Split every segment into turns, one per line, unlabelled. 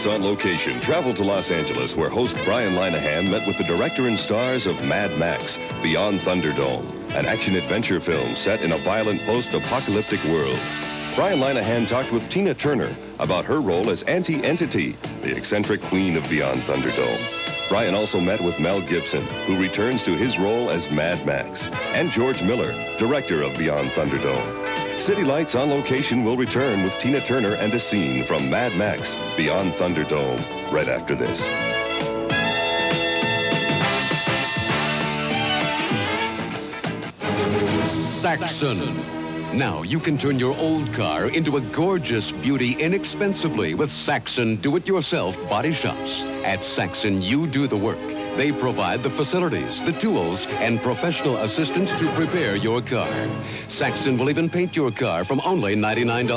Lights on Location traveled to Los Angeles, where host Brian Linehan met with the director and stars of Mad Max, Beyond Thunderdome, an action-adventure film set in a violent post-apocalyptic world. Brian Linehan talked with Tina Turner about her role as Auntie Entity, the eccentric queen of Beyond Thunderdome. Brian also met with Mel Gibson, who returns to his role as Mad Max, and George Miller, director of Beyond Thunderdome. City Lights on Location will return with Tina Turner and a scene from Mad Max, Beyond Thunderdome, right after this.
Saxon. Now you can turn your old car into a gorgeous beauty inexpensively with Saxon do-it-yourself body shops. At Saxon, you do the work. They provide the facilities, the tools, and professional assistance to prepare your car. Saxon will even paint your car from only $99.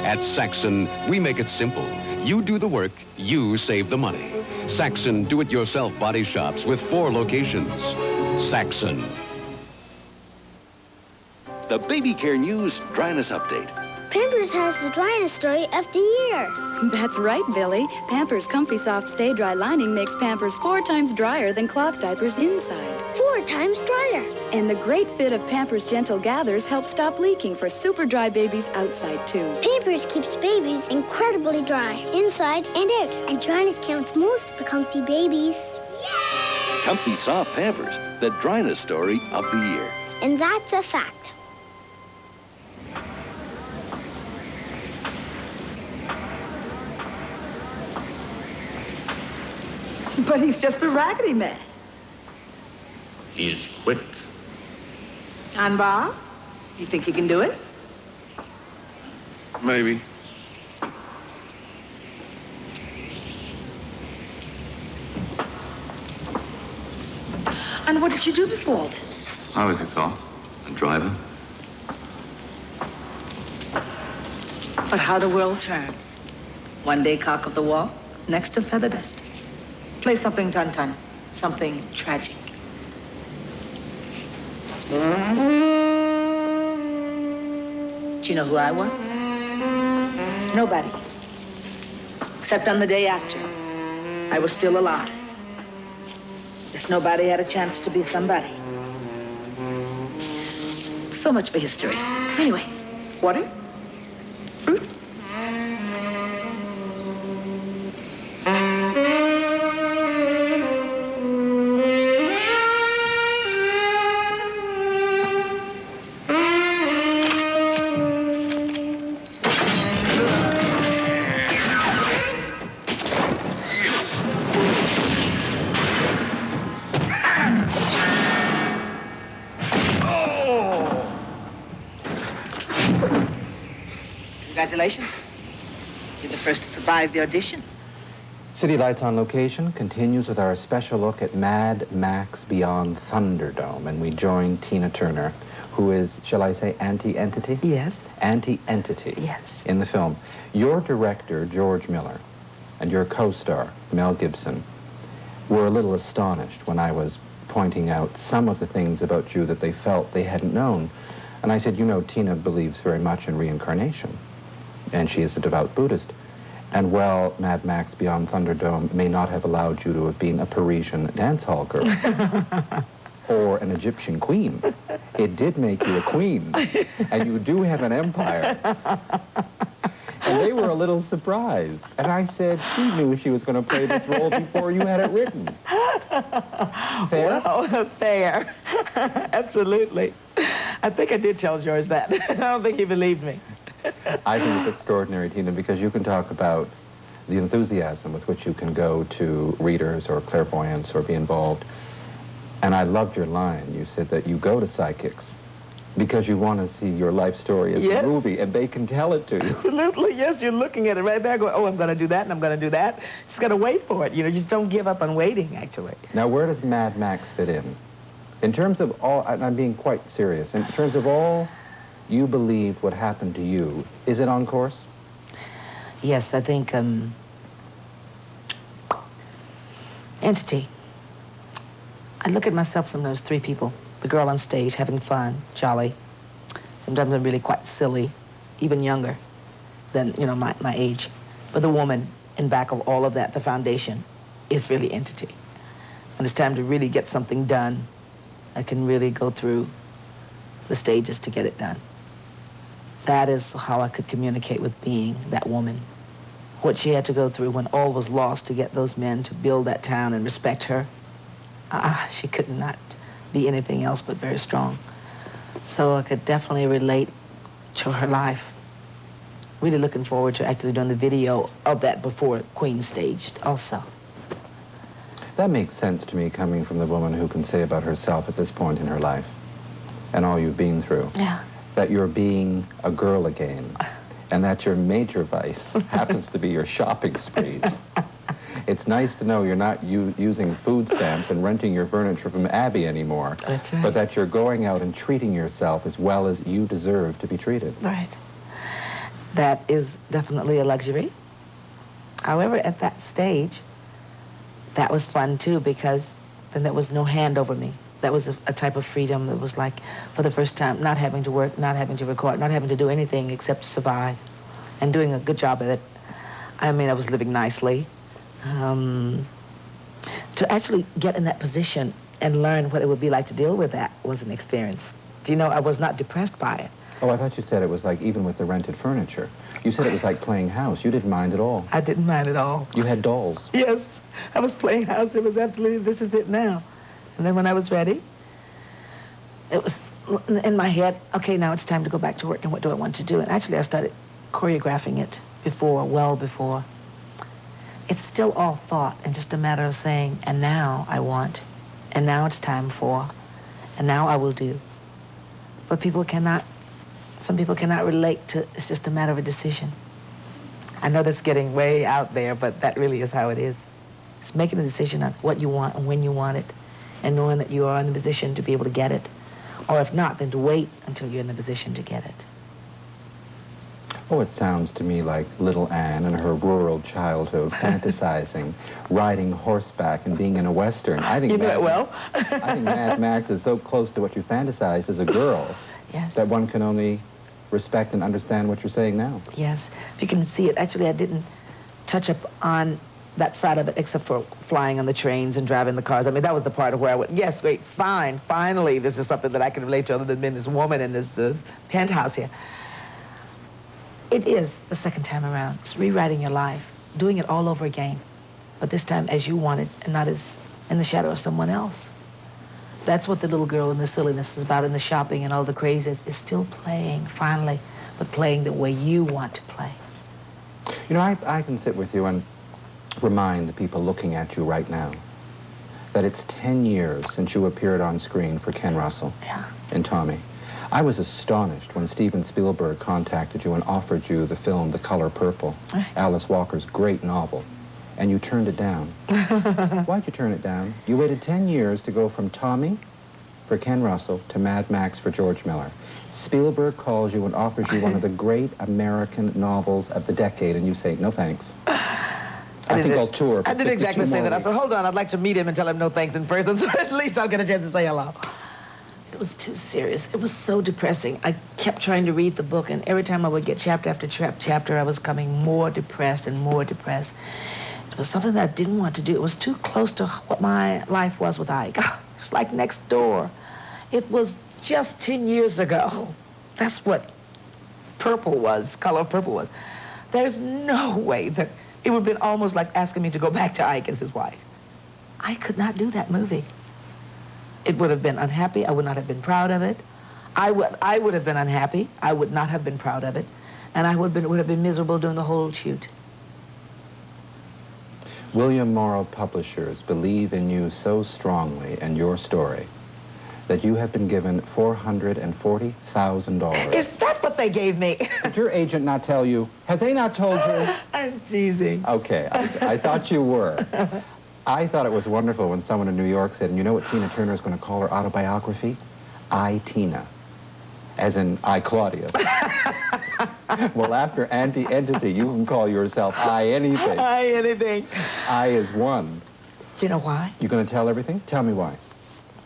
At Saxon, we make it simple. You do the work, you save the money. Saxon do-it-yourself body shops with 4 locations. Saxon.
The Baby Care News Dryness Update.
Pampers has the dryness story of the year.
That's right, Billy. Pampers Comfy Soft Stay Dry lining makes Pampers 4 times drier than cloth diapers inside.
4 times drier.
And the great fit of Pampers Gentle Gathers helps stop leaking for super dry babies outside, too.
Pampers keeps babies incredibly dry, inside and out. And dryness counts most for comfy babies. Yay!
Comfy Soft Pampers, the dryness story of the year.
And that's a fact.
But he's just a raggedy man.
He's quick.
And Bob, you think he can do it?
Maybe.
And what did you do before all this?
I was a cop, a driver.
But how the world turns. One day cock of the walk, next to feather dust. Play something Tun-Tun, something tragic. Do you know who I was? Nobody. Except on the day after, I was still alive. This nobody had a chance to be somebody. So much for history. Anyway, water? Fruit? Congratulations. You're the first to survive the audition.
City Lights on Location continues with our special look at Mad Max Beyond Thunderdome, and we join Tina Turner, who is, shall I say, Auntie-Entity?
Yes.
Auntie-Entity.
Yes.
In the film. Your director, George Miller, and your co-star, Mel Gibson, were a little astonished when I was pointing out some of the things about you that they felt they hadn't known. And I said, you know, Tina believes very much in reincarnation, and she is a devout Buddhist. And while Mad Max Beyond Thunderdome may not have allowed you to have been a Parisian dance hall girl or an Egyptian queen, it did make you a queen, and you do have an empire. And they were a little surprised. And I said, she knew she was going to play this role before you had it written. Fair?
Well, fair. Absolutely. I think I did tell George that. I don't think he believed me.
I think it's extraordinary, Tina, because you can talk about the enthusiasm with which you can go to readers or clairvoyants or be involved. And I loved your line. You said that you go to psychics because you want to see your life story as a movie, and they can tell it to you.
Absolutely, yes. You're looking at it right there going, oh, I'm going to do that, and I'm going to do that. Just got to wait for it. You know, just don't give up on waiting, actually.
Now, where does Mad Max fit in? In terms of all, and I'm being quite serious, in terms of all you believed what happened to you, is it on course?
Yes, I think, Entity. I look at myself sometimes, 3 people. The girl on stage having fun, jolly. Sometimes I'm really quite silly, even younger than, you know, my age. But the woman in back of all of that, the foundation, is really entity. When it's time to really get something done, I can really go through the stages to get it done. That is how I could communicate with being that woman. What she had to go through when all was lost to get those men to build that town and respect her. She could not be anything else but very strong. So I could definitely relate to her life. Really looking forward to actually doing the video of that before Queen staged also.
That makes sense to me, coming from the woman who can say about herself at this point in her life and all you've been through.
Yeah.
That you're being a girl again, and that your major vice happens to be your shopping sprees. It's nice to know you're not using food stamps and renting your furniture from Abby anymore.
That's right.
But that you're going out and treating yourself as well as you deserve to be treated.
Right. That is definitely a luxury. However, at that stage, that was fun too, because then there was no hand over me. That was a type of freedom that was like, for the first time, not having to work, not having to record, not having to do anything except survive, and doing a good job of it. I mean, I was living nicely. To actually get in that position and learn what it would be like to deal with that was an experience. Do you know, I was not depressed by it.
Oh, I thought you said it was like even with the rented furniture. You said it was like playing house. You didn't mind at all.
I didn't mind at all.
You had dolls.
Yes, I was playing house. It was absolutely, this is it now. And then when I was ready, it was in my head, okay, now it's time to go back to work, and what do I want to do? And actually, I started choreographing it before, well before. It's still all thought, and just a matter of saying, and now I want, and now it's time for, and now I will do. But some people cannot relate to, it's just a matter of a decision. I know that's getting way out there, but that really is how it is. It's making a decision on what you want and when you want it, and knowing that you are in the position to be able to get it. Or if not, then to wait until you're in the position to get it.
Oh, it sounds to me like little Anne in her rural childhood fantasizing, riding horseback and being in a Western. I think
you know it well.
I think Mad Max is so close to what you fantasized as a girl
Yes.
that one can only respect and understand what you're saying now.
Yes. If you can see it, actually I didn't touch up on that side of it except for flying on the trains and driving the cars. I mean, that was the part of where I went, yes, great, fine, finally, this is something that I can relate to other than being this woman in this penthouse here. It is the second time around. It's rewriting your life, doing it all over again, but this time as you want it and not as in the shadow of someone else. That's what the little girl and the silliness is about, and the shopping and all the craziness is still playing, finally, but playing the way you want to play.
You know, I can sit with you and remind the people looking at you right now that it's 10 years since you appeared on screen for Ken Russell in Tommy. I was astonished when Steven Spielberg contacted you and offered you the film The Color Purple, Alice Walker's great novel, and you turned it down. Why'd you turn it down? You waited 10 years to go from Tommy for Ken Russell to Mad Max for George Miller. Spielberg calls you and offers you one of the great American novels of the decade, and you say, no thanks. I think I'll tour.
I didn't exactly say that. I said, hold on, I'd like to meet him and tell him no thanks in person, so at least I'll get a chance to say hello. It was too serious. It was so depressing. I kept trying to read the book, and every time I would get chapter after chapter, I was becoming more depressed and more depressed. It was something that I didn't want to do. It was too close to what my life was with Ike. It's like next door. It was just 10 years ago. That's what Purple was, Color Purple was. There's no way that it would have been almost like asking me to go back to Ike as his wife. I could not do that movie. It would have been unhappy. I would not have been proud of it. I would have been unhappy. I would not have been proud of it. And I would have been miserable doing the whole shoot.
William Morrow Publishers believe in you so strongly and your story that you have been given $440,000.
Is that what they gave me?
Did your agent not tell you? Have they not told you?
I'm teasing.
Okay, I thought you were. I thought it was wonderful when someone in New York said, and you know what Tina Turner is going to call her autobiography? I, Tina. As in, I, Claudius. Well, after anti-entity, you can call yourself I, anything.
I, anything.
I is one.
Do you know why?
You going to tell everything? Tell me why.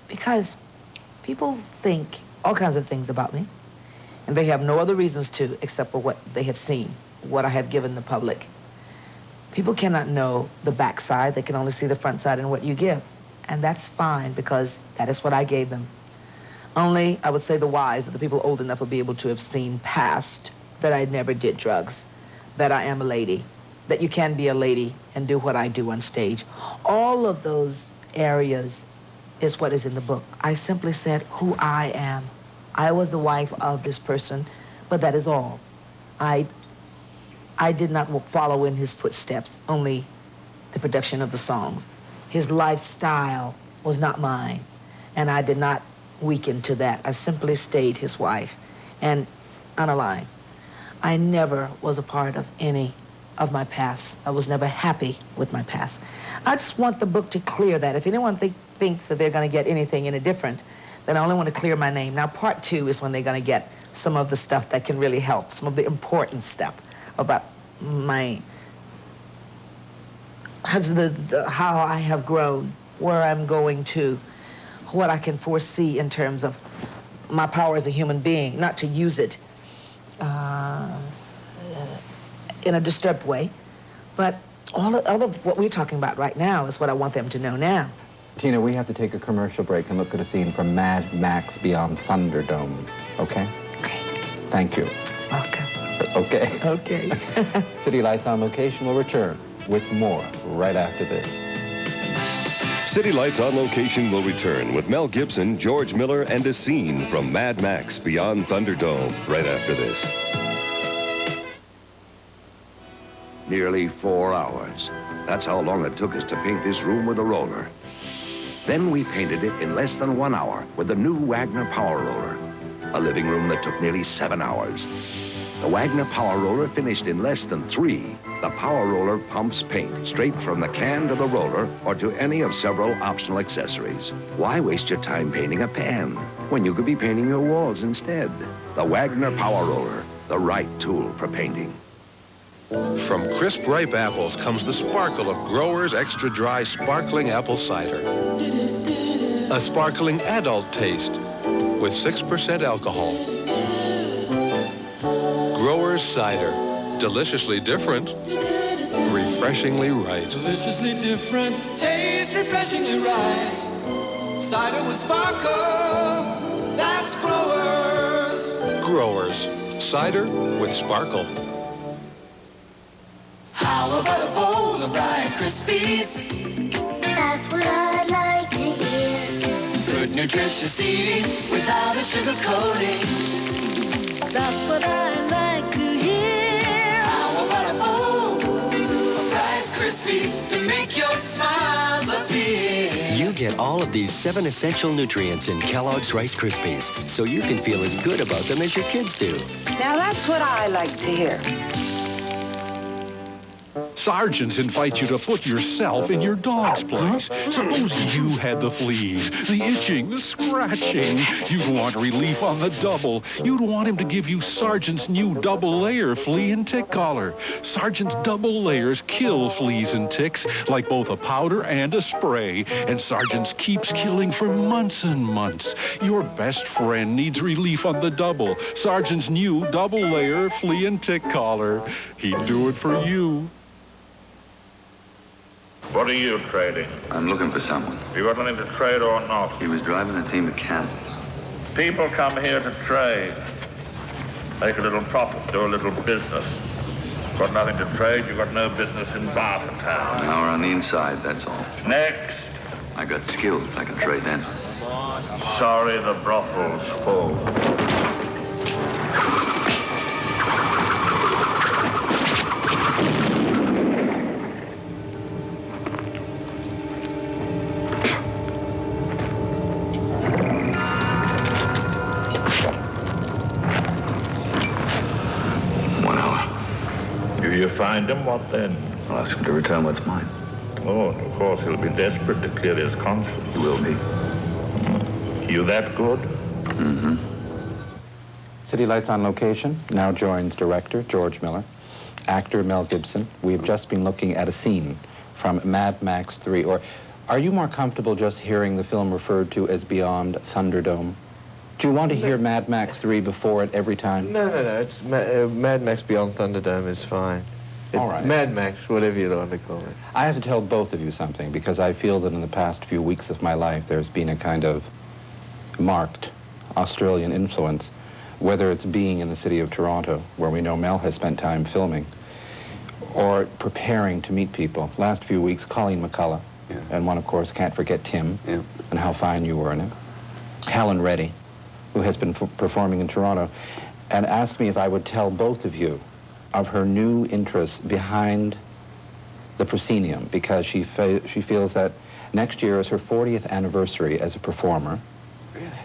Because people think all kinds of things about me, and they have no other reasons to except for what they have seen, what I have given the public. People cannot know the backside. They can only see the front side and what you give. And that's fine, because that is what I gave them. Only, I would say the wise, that the people old enough will be able to have seen past that I never did drugs, that I am a lady, that you can be a lady and do what I do on stage. All of those areas is what is in the book. I simply said who I am. I was the wife of this person, but that is all. I did not follow in his footsteps, only the production of the songs. His lifestyle was not mine, and I did not weaken to that. I simply stayed his wife. And unaligned, I never was a part of any of my past. I was never happy with my past. I just want the book to clear that. If anyone thinks that they're going to get anything any different, then I only want to clear my name. Now, part 2 is when they're going to get some of the stuff that can really help, some of the important stuff about my, how I have grown, where I'm going to, what I can foresee in terms of my power as a human being, not to use it in a disturbed way, but all of what we're talking about right now is what I want them to know now.
Tina, we have to take a commercial break and look at a scene from Mad Max Beyond Thunderdome, okay?
Okay.
Thank you.
Welcome.
Okay.
Okay.
City Lights on Location will return with more right after this.
City Lights on Location will return with Mel Gibson, George Miller, and a scene from Mad Max Beyond Thunderdome right after this.
Nearly 4 hours. That's how long it took us to paint this room with a roller. Then we painted it in less than 1 hour with the new Wagner Power Roller. A living room that took nearly 7 hours. The Wagner Power Roller finished in less than 3. The Power Roller pumps paint straight from the can to the roller or to any of several optional accessories. Why waste your time painting a pan when you could be painting your walls instead? The Wagner Power Roller, the right tool for painting.
From crisp, ripe apples comes the sparkle of Growers Extra Dry Sparkling Apple Cider. A sparkling adult taste with 6% alcohol. Growers Cider. Deliciously different. Refreshingly right.
Deliciously different. Taste refreshingly right. Cider with sparkle. That's Growers.
Growers. Cider with sparkle.
How about a bowl of Rice Krispies?
That's what I'd like to hear.
Good nutritious eating without a sugar coating.
That's what I'd like to hear.
How about a bowl of Rice Krispies to make your smiles appear?
You get all of these 7 essential nutrients in Kellogg's Rice Krispies, so you can feel as good about them as your kids do.
Now that's what I like to hear.
Sergeants invite you to put yourself in your dog's place. Suppose you had the fleas, the itching, the scratching. You'd want relief on the double. You'd want him to give you Sergeant's new double-layer flea and tick collar. Sergeant's double layers kill fleas and ticks like both a powder and a spray. And Sergeant's keeps killing for months and months. Your best friend needs relief on the double. Sergeant's new double-layer flea and tick collar. He'd do it for you.
What are you trading? I'm looking for someone. You got anything to trade or not? He was driving a team of camels. People come here to trade. Make a little profit, do a little business. Got nothing to trade, you got no business in Bartertown. Now we're on the inside, that's all. Next. I got skills, I can trade then. Sorry, the brothel's full. You find him, what then? I'll ask him to return what's mine. Oh, and of course, he'll be desperate to clear his conscience. He will be. You that good?
Mm-hmm. City Lights on Location now joins director George Miller, actor Mel Gibson. We've just been looking at a scene from Mad Max 3. Or are you more comfortable just hearing the film referred to as Beyond Thunderdome? Do you want to hear Mad Max 3 before it every time?
No. It's Mad Max Beyond Thunderdome is fine.
All right.
Mad Max, whatever you want to call it.
I have to tell both of you something, because I feel that in the past few weeks of my life, there's been a kind of marked Australian influence, whether it's being in the city of Toronto, where we know Mel has spent time filming, or preparing to meet people. Last few weeks, Colleen McCullough, and one, of course, can't forget Tim, and how fine you were in it. Helen Reddy, who has been performing in Toronto, and asked me if I would tell both of you of her new interest behind the proscenium, because she feels that next year is her 40th anniversary as a performer.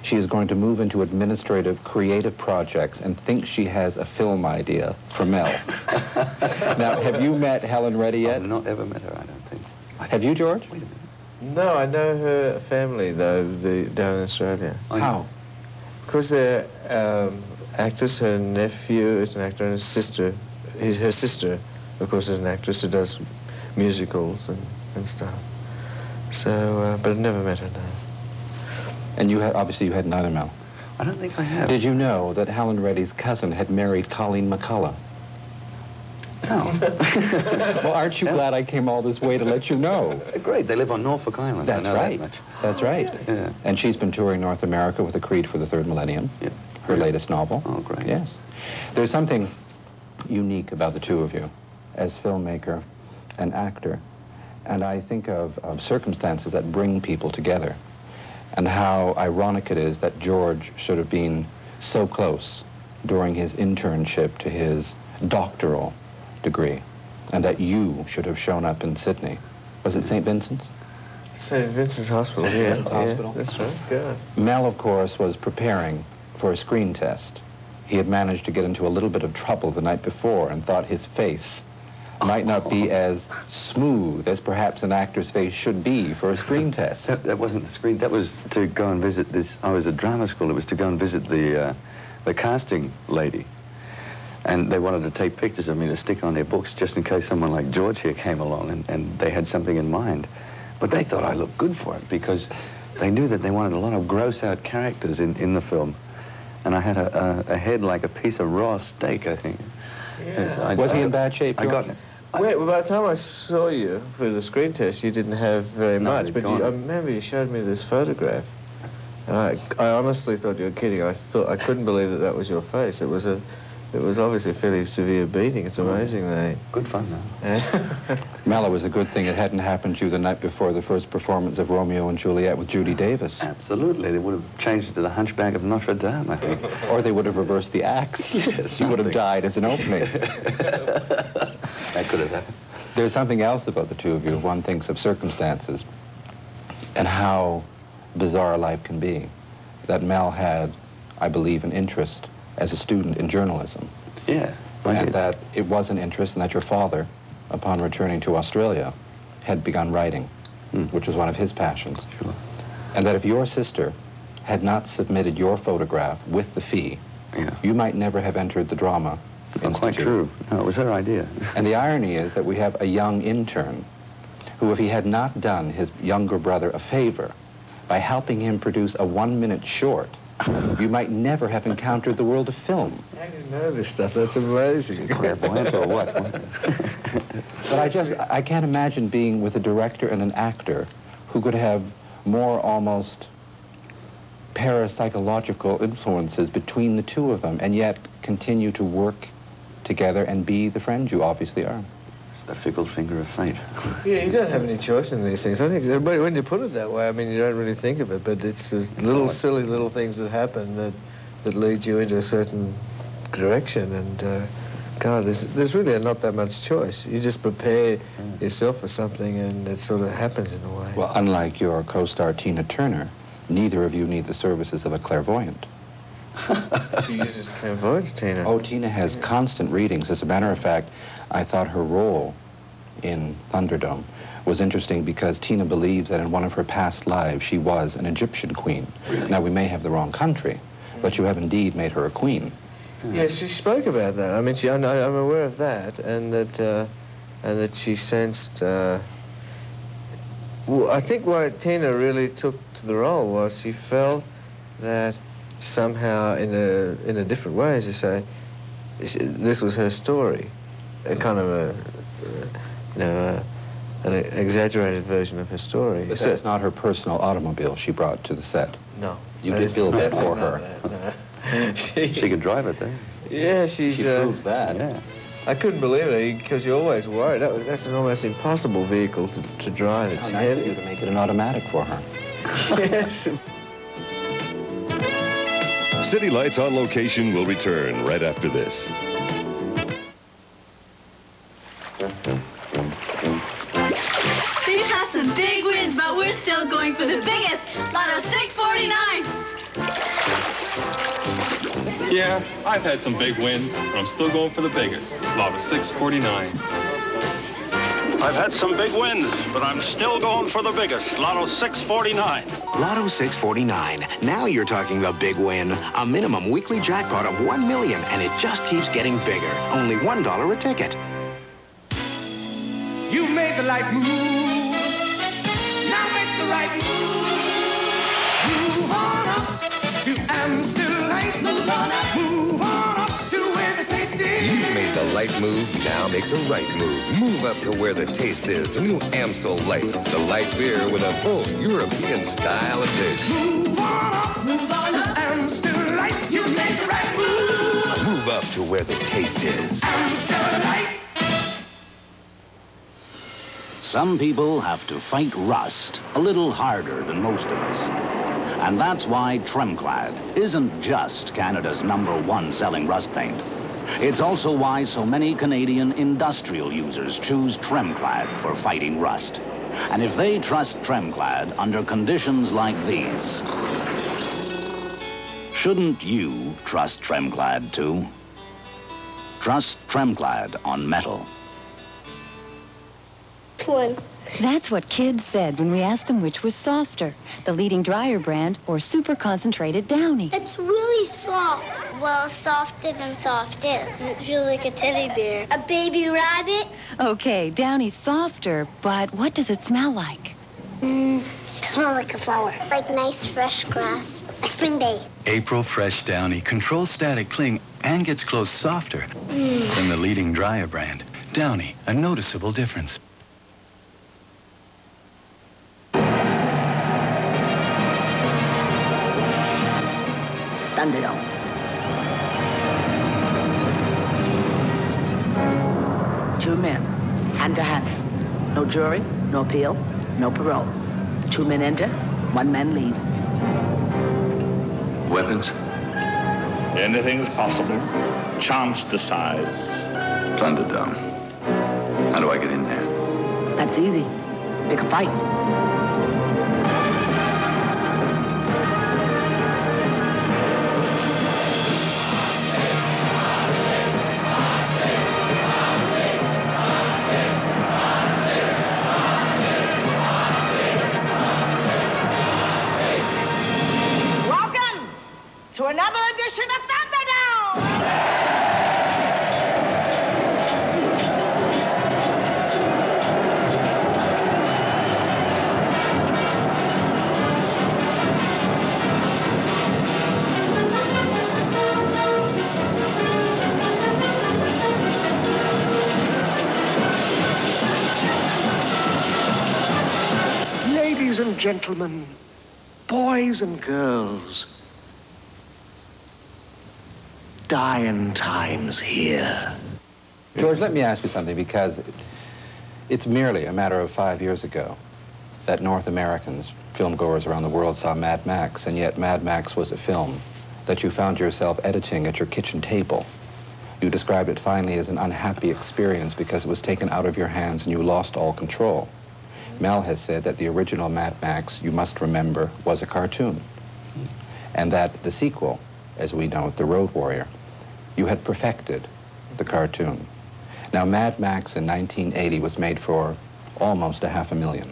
She is going to move into administrative, creative projects and thinks she has a film idea for Mel. Now, have you met Helen Reddy yet?
I've not ever met her, I don't think.
Have you, George?
Wait a minute.
No, I know her family, though, down in Australia.
How?
Because they're actors. Her nephew is an actor, and her sister, of course, is an actress who does musicals and stuff. So, but I've never met her, no.
And you had, obviously, you had neither, Mel.
I don't think I have.
Did you know that Helen Reddy's cousin had married Colleen McCullough?
No.
Well, aren't you glad I came all this way to let you know?
Great, they live on Norfolk Island.
That's
I know
right.
That much.
That's right.
Yeah.
And she's been touring North America with A Creed for the Third Millennium, her latest novel.
Oh, great.
Yes. There's something unique about the two of you as filmmaker and actor. And I think of circumstances that bring people together, and how ironic it is that George should have been so close during his internship to his doctoral degree, and that you should have shown up in Sydney. Was it St. Vincent's?
St. Vincent's Hospital,
St.
yeah.
Vincent's Hospital?
Yeah, that's right, good.
Mel, of course, was preparing for a screen test. He had managed to get into a little bit of trouble the night before and thought his face might not be as smooth as perhaps an actor's face should be for a screen test.
That wasn't the screen. That was to go and visit this. I was at drama school. It was to go and visit the casting lady. And they wanted to take pictures of me to stick on their books just in case someone like George here came along and they had something in mind. But they thought I looked good for it because they knew that they wanted a lot of gross-out characters in the film. And I had a head like a piece of raw steak, I think.
Yeah.
Was he in bad shape, George?
I got it.
Wait, well, by the time I saw you for the screen test, you didn't have very much. But I remember you showed me this photograph. And I honestly thought you were kidding. I couldn't believe that was your face. It was obviously a fairly severe beating. It's amazing
Good fun, though.
Mel, it was a good thing it hadn't happened to you the night before the first performance of Romeo and Juliet with Judy Davis.
Absolutely. They would have changed it to the Hunchback of Notre Dame, I think.
Or they would have reversed the acts.
Yes,
you would have died as an opening.
That could have happened.
There's something else about the two of you. One thinks of circumstances and how bizarre life can be. That Mel had, I believe, an interest as a student in journalism.
Yeah.
And that it was an interest, and that your father, upon returning to Australia, had begun writing, which was one of his passions.
Sure.
And that if your sister had not submitted your photograph with the fee, you might never have entered the drama institute.
Quite true. No, it was her idea.
And the irony is that we have a young intern who, if he had not done his younger brother a favor by helping him produce a 1-minute short, you might never have encountered the world of film.
I didn't know this stuff. That's amazing.
Clairvoyant or what?
But I can't imagine being with a director and an actor who could have more almost parapsychological influences between the two of them and yet continue to work together and be the friends you obviously are.
It's the fickle finger of fate.
Yeah, you don't have any choice in these things. I think when you put it that way, I mean, you don't really think of it, but it's just silly little things that happen that lead you into a certain direction. And God, there's really not that much choice. You just prepare yourself for something, and it sort of happens in a way.
Well, unlike your co-star Tina Turner, neither of you need the services of a clairvoyant.
She uses clairvoyance, Tina.
Oh, Tina has constant readings. As a matter of fact, I thought her role in Thunderdome was interesting because Tina believes that in one of her past lives she was an Egyptian queen. Really? Now, we may have the wrong country, but you have indeed made her a queen.
Yes, she spoke about that. I mean, I'm aware of that, and that she sensed. Well, I think why Tina really took to the role was she felt that somehow, in a different way, as you say, this was her story, a kind of an exaggerated version of her story.
This is not her personal automobile she brought to the set.
No.
You did build that for her.
No.
She could drive it, though.
Yeah, she
proves that.
Yeah.
I couldn't believe it, because you're always worried. That's an almost impossible vehicle to drive. It's
nice of you to make it an automatic for her.
Yes.
City Lights on Location will return right after this.
We've had some big wins, but we're still going for the biggest. Lotto 649.
Yeah, I've had some big wins, but I'm still going for the biggest. Lotto 649.
I've had some big wins, but I'm still going for the biggest. Lotto 649.
Lotto 649. Now you're talking the big win. A minimum weekly jackpot of $1 million, and it just keeps getting bigger. Only $1 a ticket.
You made the right move. Now make the right move. Move on up to Amstelite. Move on up. Move on up to where the taste is.
You made the right move, now make the right move. Move up to where the taste is, to new Amstel Light. The light beer with a full European style of taste.
Move on up to Amstelite. You made the right move.
Move up to where the taste is.
Amstelite.
Some people have to fight rust a little harder than most of us. And that's why Tremclad isn't just Canada's #1 selling rust paint. It's also why so many Canadian industrial users choose Tremclad for fighting rust. And if they trust Tremclad under conditions like these, shouldn't you trust Tremclad too? Trust Tremclad on metal.
One.
That's what kids said when we asked them which was softer, the leading dryer brand or super concentrated Downy.
It's really soft. Well, softer than soft is. It's really like a teddy bear. A baby rabbit?
Okay, Downy's softer, but what does it smell like?
It smells like a flower. Like nice fresh grass. A spring day.
April Fresh Downy controls static cling and gets clothes softer than the leading dryer brand. Downy, a noticeable difference.
Thunderdome. Two men, hand to hand. No jury, no appeal, no parole. 2 men enter, 1 man leaves.
Weapons? Anything's possible. Chance decides.
Thunderdome. How do I get in there?
That's easy. Pick a fight.
To another edition of Thunderdome!
Ladies and gentlemen, boys and girls, dying times here.
George, let me ask you something, because it's merely a matter of 5 years ago that North Americans, filmgoers around the world, saw Mad Max, and yet Mad Max was a film that you found yourself editing at your kitchen table. You described it finally as an unhappy experience because it was taken out of your hands and you lost all control. Mel has said that the original Mad Max, you must remember, was a cartoon, and that the sequel, as we know it, The Road Warrior, you had perfected the cartoon. Now, Mad Max in 1980 was made for almost $500,000.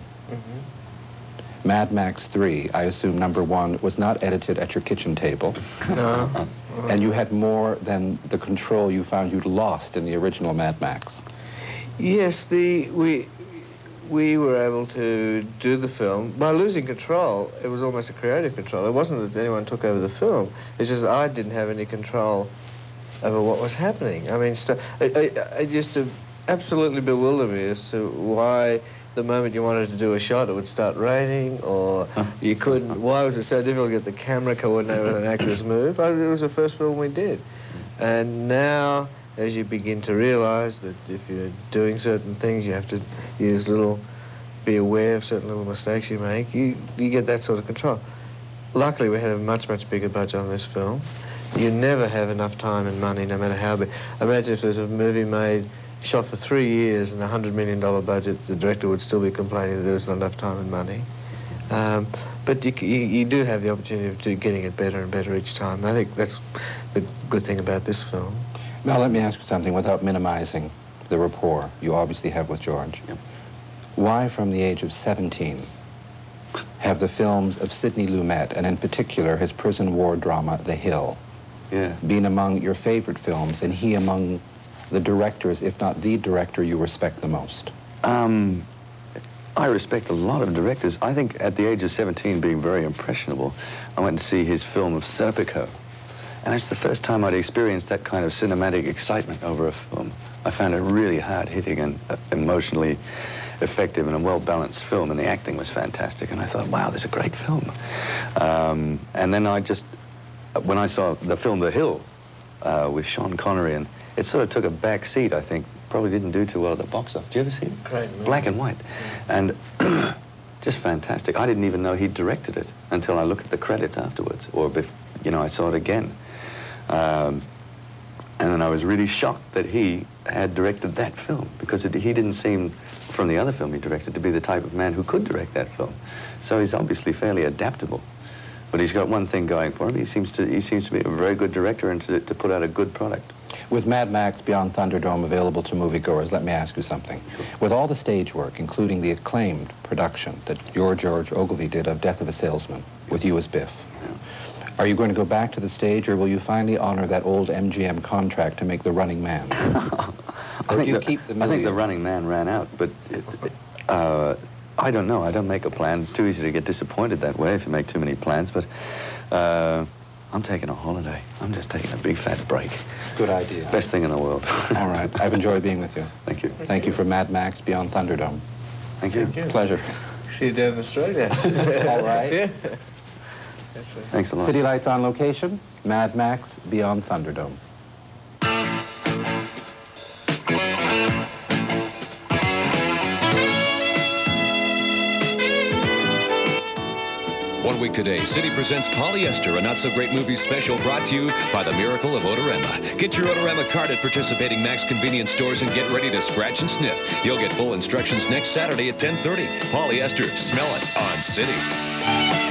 Mad Max 3, I assume #1, was not edited at your kitchen table.
No.
And you had more than the control you found you'd lost in the original Mad Max.
Yes, we were able to do the film. By losing control, it was almost a creative control. It wasn't that anyone took over the film. It's just I didn't have any control over what was happening. I mean, I used to absolutely bewildered me as to why the moment you wanted to do a shot, it would start raining, or you couldn't. Why was it so difficult to get the camera coordinated with an actor's move? It was the first film we did. And now, as you begin to realise that if you're doing certain things, you have to be aware of certain little mistakes you make, you get that sort of control. Luckily, we had a much, much bigger budget on this film. You never have enough time and money, no matter how big. Imagine if there's a movie made, shot for 3 years and a $100 million budget, the director would still be complaining that there was not enough time and money. But you do have the opportunity of getting it better and better each time. And I think that's the good thing about this film.
Now, let me ask you something without minimizing the rapport you obviously have with George.
Yep.
Why, from the age of 17, have the films of Sidney Lumet, and in particular his prison war drama, The Hill, been among your favorite films, and he among the directors, if not the director, you respect the most?
I respect a lot of directors. I think at the age of 17, being very impressionable, I went to see his film of Serpico. And it's the first time I'd experienced that kind of cinematic excitement over a film. I found it really hard-hitting and emotionally effective and a well-balanced film, and the acting was fantastic. And I thought, wow, this is a great film. And then when I saw the film The Hill with Sean Connery, and it sort of took a back seat, I think. Probably didn't do too well at the box office. Did you ever see it?
Great.
Black and white. And just fantastic. I didn't even know he'd directed it until I looked at the credits afterwards, or I saw it again. And then I was really shocked that he had directed that film, because he didn't seem, from the other film he directed, to be the type of man who could direct that film. So he's obviously fairly adaptable. But he's got one thing going for him. He seems to be a very good director and to put out a good product.
With Mad Max Beyond Thunderdome available to moviegoers, let me ask you something. Sure. With all the stage work, including the acclaimed production that your George Ogilvy did of Death of a Salesman, with you as Biff, are you going to go back to the stage, or will you finally honor that old MGM contract to make The Running Man?
I think The Running Man ran out, but I don't know. I don't make a plan. It's too easy to get disappointed that way if you make too many plans, but I'm taking a holiday. I'm just taking a big fat break.
Good idea.
Best thing in the world.
All right. I've enjoyed being with you.
Thank you.
Thank you for Mad Max Beyond Thunderdome.
Thank you.
Pleasure.
See you down in Australia.
All right.
Yeah.
Thanks a lot.
City Lights on location, Mad Max Beyond Thunderdome.
1 week today, City presents Polyester, a not-so-great movie special brought to you by the miracle of Odorama. Get your Odorama card at participating Max convenience stores and get ready to scratch and sniff. You'll get full instructions next Saturday at 10:30. Polyester, smell it on City.